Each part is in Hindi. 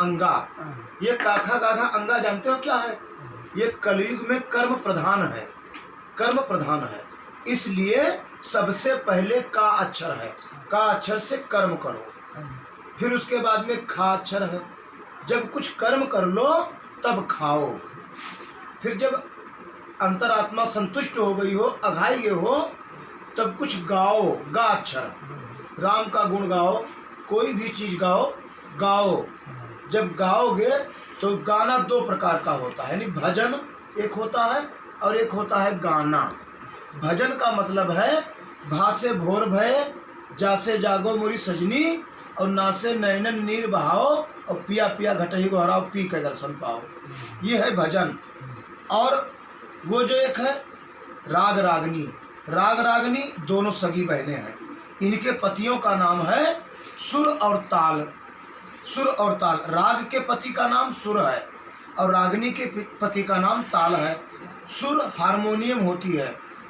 अंगा। ये काखा गाघा अंगा जानते हो क्या है? ये कलयुग में कर्म प्रधान है, कर्म प्रधान है, इसलिए सबसे पहले का अक्षर है। का अक्षर से कर्म करो, फिर उसके बाद में खा अक्षर है। जब कुछ कर्म कर लो तब खाओ, फिर जब अंतरात्मा संतुष्ट हो गई हो, अघाई गए हो, तब कुछ गाओ। गा अक्षर, राम का गुण गाओ, कोई भी चीज़ गाओ, गाओ। जब गाओगे तो गाना दो प्रकार का होता है, यानी भजन एक होता है और एक होता है गाना। भजन का मतलब है भासे भोर भय, जासे जागो मोरी सजनी, और नासे नैनन नीर बहाओ, और पिया पिया घटही गोहराओ, पी के दर्शन पाओ। ये है भजन। और वो जो एक है राग रागनी, राग रागनी दोनों सगी बहनें हैं। इनके पतियों का नाम है सुर और ताल। सुर और ताल, राग के पति का नाम सुर है और रागनी के पति का नाम ताल है। सुर हारमोनियम होती है,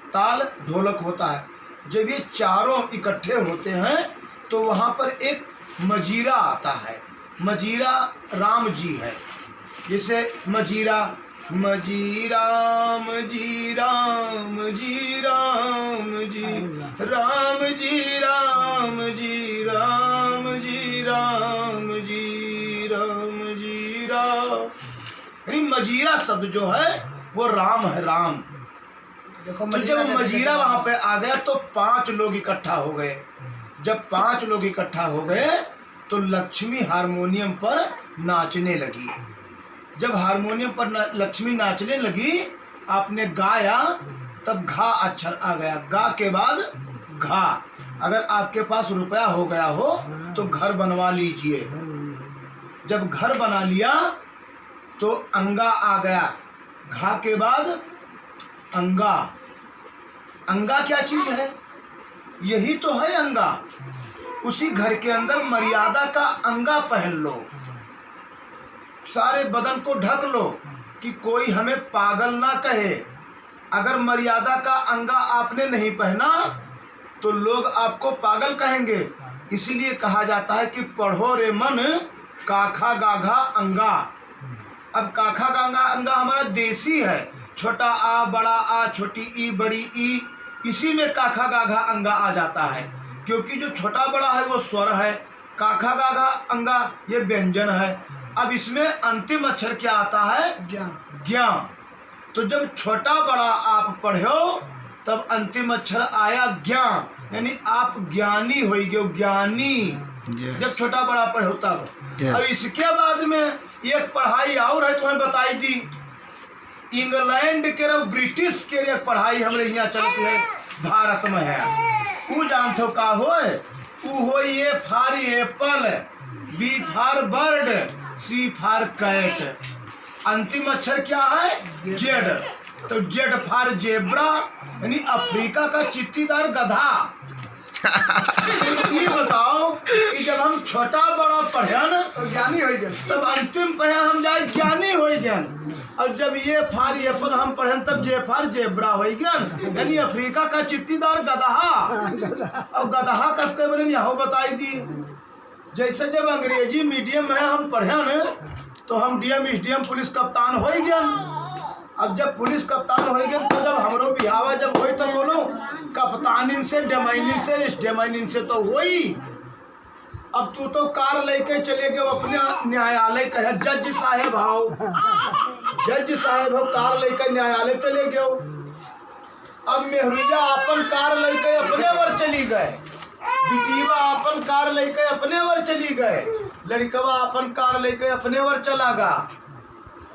ताल ढोलक होता है। जब ये चारों इकट्ठे होते हैं तो वहाँ पर एक मजीरा आता है। मजीरा राम जी है। जैसे मजीरा, मजीरा मजी राम जी राम जी, राम जी राम जी, राम जी राम जी, राम जी राम। यानी मजीरा शब्द जो है वो राम है, राम। देखो तो जब मजीरा वहाँ पे आ गया तो 5 लोग इकट्ठा हो गए। जब 5 लोग इकट्ठा हो गए तो लक्ष्मी हारमोनियम पर नाचने लगी। जब हारमोनियम पर लक्ष्मी नाचने लगी, आपने गाया, तब घा अक्षर आ गया। गा के बाद घा। अगर आपके पास रुपया हो गया हो तो घर बनवा लीजिए। जब घर बना लिया तो अंगा आ गया। घा के बाद अंगा। अंगा क्या चीज है? यही तो है अंगा। उसी घर के अंदर मर्यादा का अंगा पहन लो, सारे बदन को ढक लो कि कोई हमें पागल ना कहे। अगर मर्यादा का अंगा आपने नहीं पहना तो लोग आपको पागल कहेंगे। इसीलिए कहा जाता है कि पढ़ो रे मन काखा गाघा अंगा। अब काखा गाघा अंगा हमारा देसी है। छोटा आ, बड़ा आ, छोटी ई, बड़ी ई, इसी में काखा गाघा अंगा आ जाता है। क्योंकि जो छोटा बड़ा है वो स्वर है, काखा गाघा अंगा ये व्यंजन है। अब इसमें अंतिम अक्षर क्या आता है? ज्ञान। ज्ञान। तो जब छोटा बड़ा आप पढ़ो तब अंतिम अक्षर आया ज्ञान, यानी आप ज्ञानी हो गए, ज्ञानी। जब छोटा बड़ा पढ़ो तब। अब इसके बाद में एक पढ़ाई और है, तुम्हें बताई दी। इंग्लैंड के और ब्रिटिश के एक पढ़ाई हमारे यहाँ चलती है, भारत में है। वो जानते हो का हो? वो A for apple, B for bird, C for cat. अंतिम अक्षर क्या है? जेड। तो जेड फॉर जेब्रा, यानी अफ्रीका का चित्तीदार गधा। ये बताओ कि जब हम छोटा बड़ा पढ़न तो ज्ञानी हो गए, तब अंतिम पढ़े हम जाए ज्ञानी हो गए। और जब ये फार एप्पल हम पढ़न तब जे फार जेब्रा हो गया, यानी अफ्रीका का चित्तीदार गधा। और गधा कसके बने यहाँ बताई दी। जैसे जब अंग्रेजी मीडियम में हम पढ़े न तो हम डीएम एसडीएम पुलिस कप्तान हो गए। अब जब पुलिस कप्तान हो गए तो जब हमरो बिहावा जब हो तो कोनो कप्तानी से डेमाइनी से इस डेमाइनी से तो वही। अब तू तो कार लेके चले गए अपने न्यायालय कहे जज साहेब आओ, जज साहेब हो, कार लेकर न्यायालय चले गए। अब मेहरुजा अपन कार लेके अपने वर चली गए, बिटिया अपन कार लेके अपने वर चली गए, लड़कवा अपन कार लेके अपने वर चला गा।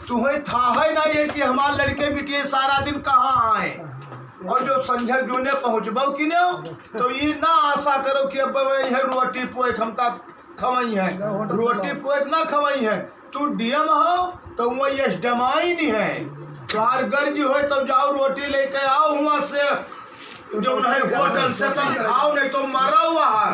तुम्हें था है ना ये कि हमारे लड़के बिटिया सारा दिन कहाँ आए, और जो संझर जूने पहुँचबो कि नहीं तो ये ना आशा करो कि अब है रोटी पोएक हम तक खवाई है, रोटी पोएक ना खवाई है। तू डीएम हो तो वही एस डमाई नहीं है, तुम्हार गर्ज हो तो जाओ रोटी लेके आओ वहाँ से जो है होटल से, तब खाओ नहीं तो मरो बाहर।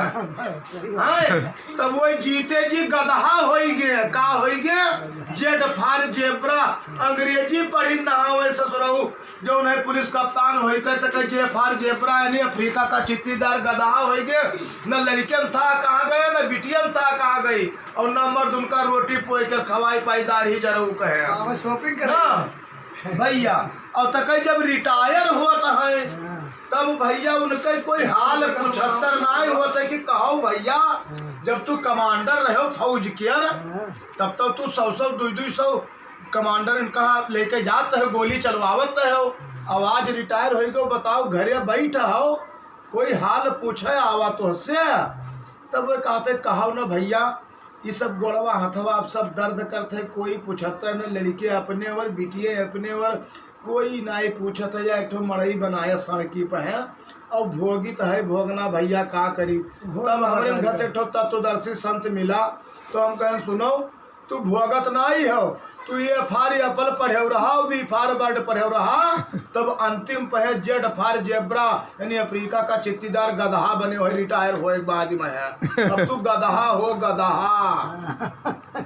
तब वही जीते जी गधा हो गए, का हो गए? जेड जेफार जेबरा अंग्रेजी पढ़ी ना हो ससुरऊ जो उन्हें पुलिस कप्तान हो गए जेफार जेबरा यानी अफ्रीका का चित्तीदार गधा हो गए। न लड़कियन था कहाँ गए न बिटियन था कहाँ गई और न मर्द उनका रोटी पोई कर खवाई पाईदार ही जरूर कहे शॉपिंग कर भैया। और तक जब रिटायर होता है तब भैया उनके कोई हाल 75 ना होता कि कहो भैया जब तू कमांडर रहो फौज केयर तब तो तू 100 200 कमांडर इनका लेके जाते हो गोली चलवावत हो। अब आज रिटायर हो गए बताओ घरे बैठ हो कोई हाल पूछे आवा तो से तब वो कहते कहो न भैया ये सब गोड़वा हथवा आप सब दर्द करते कोई पूछता न लड़के अपने और बिटिए अपने और कोई नाई पूछत है। एक ठो मड़ई बनाए सड़की पे है और भोगित है भोगना भैया का करी। तब हमारे घर से ठो तत्वदर्शी संत मिला तो हम कहें सुनो तू भोगत नहीं हो तू ये फार अपल पढ़े रहा बी फार बर्ड पढ़े रहा तब अंतिम पे जेड फार जेब्रा यानी अफ्रीका का चित्तीदार गधा बने हो रिटायर हो एक बाद में है अब तू गधा हो गधा।